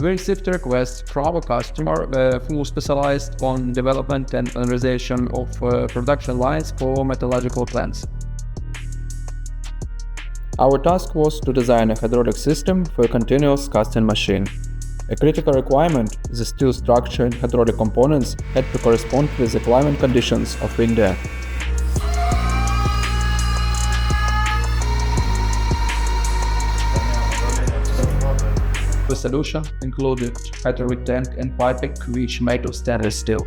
We received a request from a customer who specialized on development and modernization of production lines for metallurgical plants. Our task was to design a hydraulic system for a continuous casting machine. A critical requirement, the steel structure and hydraulic components had to correspond with the climate conditions of India. The solution included hydraulic tank and piping, which made of stainless steel.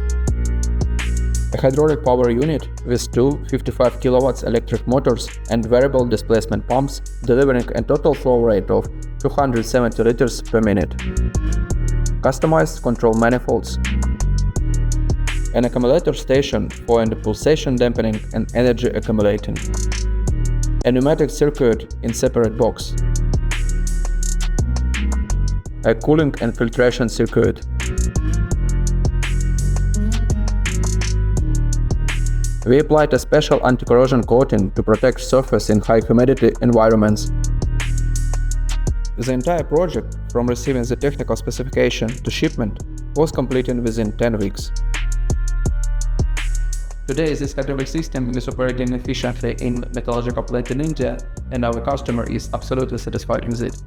A hydraulic power unit with two 55 kW electric motors and variable displacement pumps, delivering a total flow rate of 270 liters per minute. Customized control manifolds. An accumulator station for pulsation dampening and energy accumulating. A pneumatic circuit in separate box. A cooling and filtration circuit. We applied a special anti-corrosion coating to protect surface in high humidity environments. The entire project, from receiving the technical specification to shipment, was completed within 10 weeks. Today, this hydraulic system is operating efficiently in metallurgical plant in India, and our customer is absolutely satisfied with it.